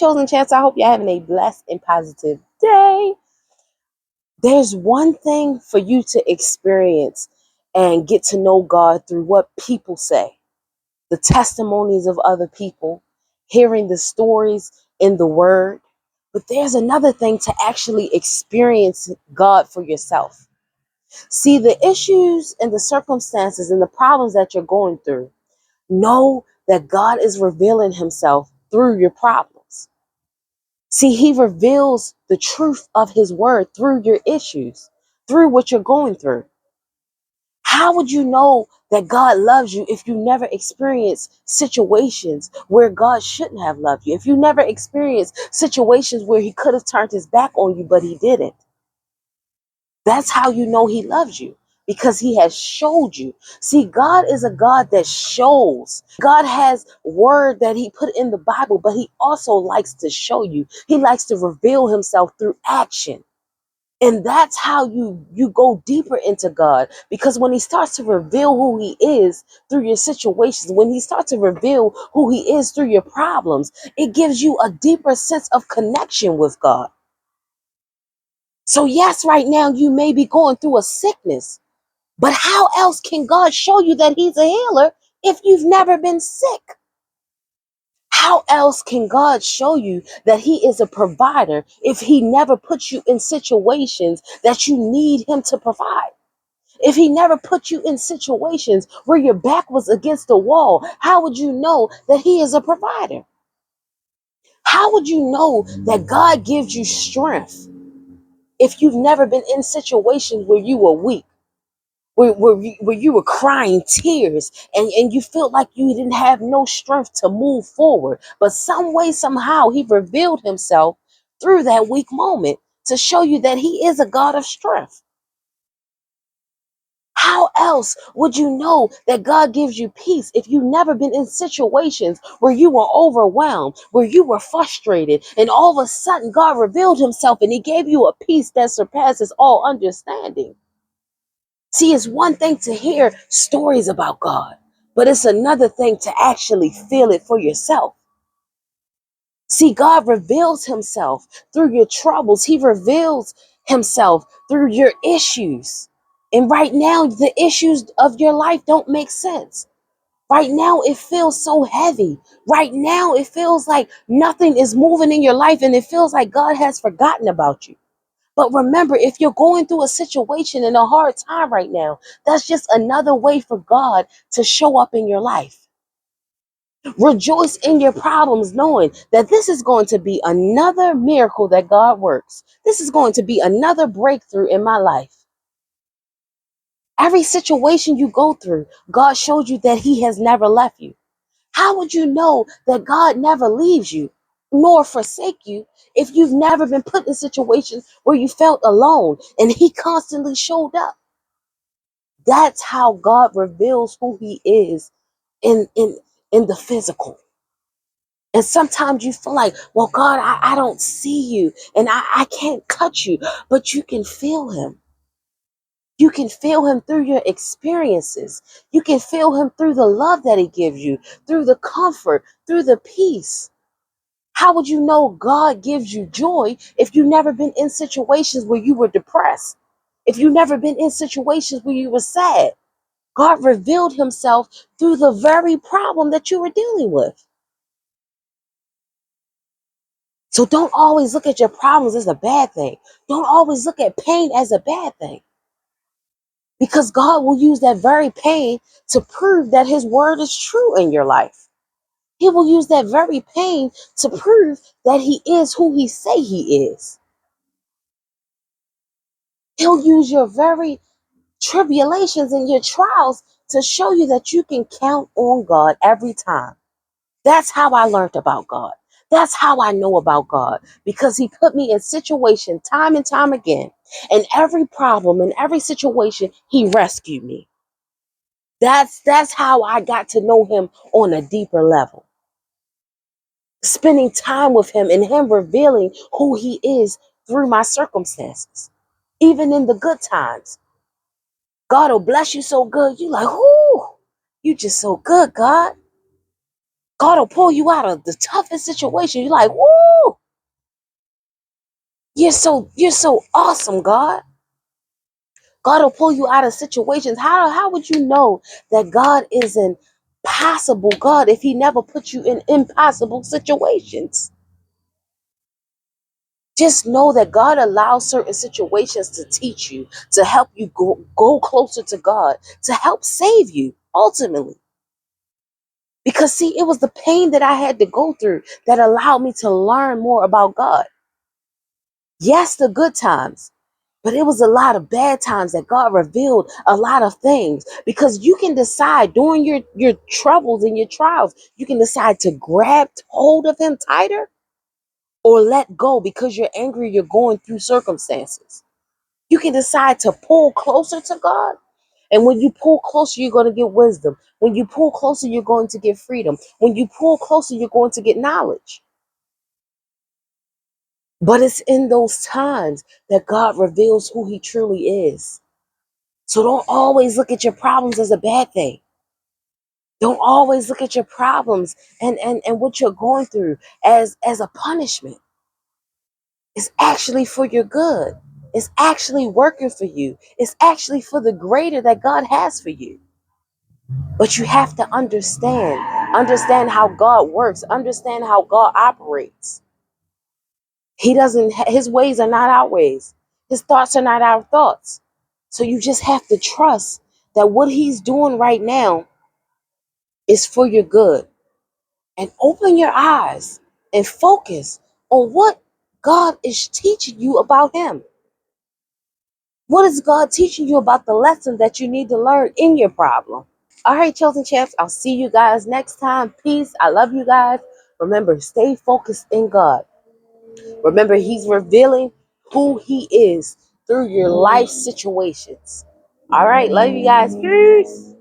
Chosen Chance. I hope you're having a blessed and positive day. There's one thing for you to experience and get to know God through what people say, the testimonies of other people, hearing the stories in the Word. But there's another thing to actually experience God for yourself. See, the issues and the circumstances and the problems that you're going through, know that God is revealing himself through your problems. See, he reveals the truth of his word through your issues, through what you're going through. How would you know that God loves you if you never experience situations where God shouldn't have loved you? If you never experience situations where he could have turned his back on you, but he didn't? That's how you know he loves you, because he has showed you. See, God is a God that shows. God has word that he put in the Bible, but he also likes to show you. He likes to reveal himself through action. And that's how you go deeper into God, because when he starts to reveal who he is through your situations, when he starts to reveal who he is through your problems, it gives you a deeper sense of connection with God. So yes, right now you may be going through a sickness, but how else can God show you that he's a healer if you've never been sick? How else can God show you that he is a provider if he never puts you in situations that you need him to provide? If he never put you in situations where your back was against the wall, how would you know that he is a provider? How would you know that God gives you strength if you've never been in situations where you were weak? Where you were crying tears and you felt like you didn't have no strength to move forward. But some way, somehow, he revealed himself through that weak moment to show you that he is a God of strength. How else would you know that God gives you peace if you've never been in situations where you were overwhelmed, where you were frustrated, and all of a sudden God revealed himself and he gave you a peace that surpasses all understanding? See, it's one thing to hear stories about God, but it's another thing to actually feel it for yourself. See, God reveals himself through your troubles. He reveals himself through your issues. And right now, the issues of your life don't make sense. Right now, it feels so heavy. Right now, it feels like nothing is moving in your life and it feels like God has forgotten about you. But remember, if you're going through a situation and a hard time right now, that's just another way for God to show up in your life. Rejoice in your problems, knowing that this is going to be another miracle that God works. This is going to be another breakthrough in my life. Every situation you go through, God showed you that he has never left you. How would you know that God never leaves you nor forsake you if you've never been put in situations where you felt alone and he constantly showed up? That's how God reveals who he is in the physical. And sometimes you feel like, well, God, I don't see you and I can't touch you, but you can feel him. You can feel him through your experiences. You can feel him through the love that he gives you, through the comfort, through the peace. How would you know God gives you joy if you've never been in situations where you were depressed? If you've never been in situations where you were sad? God revealed himself through the very problem that you were dealing with. So don't always look at your problems as a bad thing. Don't always look at pain as a bad thing. Because God will use that very pain to prove that his word is true in your life. He will use that very pain to prove that he is who he say he is. He'll use your very tribulations and your trials to show you that you can count on God every time. That's how I learned about God. That's how I know about God, because he put me in situation time and time again. And every problem and every situation, he rescued me. That's how I got to know him on a deeper level. Spending time with him and him revealing who he is through my circumstances. Even in the good times. God will bless you so good. You like, whoo, you just so good, God. God will pull you out of the toughest situation. You're like, woo, You're so awesome, God. God will pull you out of situations. How would you know that God is an possible God if he never put you in impossible situations? Just know that God allows certain situations to teach you, to help you go closer to God, to help save you ultimately. Because see, it was the pain that I had to go through that allowed me to learn more about God. Yes, the good times, but it was a lot of bad times that God revealed a lot of things, because you can decide during your troubles and your trials, you can decide to grab hold of him tighter or let go because you're angry, you're going through circumstances. You can decide to pull closer to God. And when you pull closer, you're going to get wisdom. When you pull closer, you're going to get freedom. When you pull closer, you're going to get knowledge. But it's in those times that God reveals who he truly is. So don't always look at your problems as a bad thing. Don't always look at your problems and what you're going through as a punishment. It's actually for your good. It's actually working for you. It's actually for the greater that God has for you. But you have to understand how God works, understand how God operates. His ways are not our ways. His thoughts are not our thoughts. So you just have to trust that what he's doing right now is for your good. And open your eyes and focus on what God is teaching you about him. What is God teaching you about the lesson that you need to learn in your problem? All right, chosen champs, I'll see you guys next time. Peace. I love you guys. Remember, stay focused in God. Remember, he's revealing who he is through your life situations. All right, love you guys. Peace.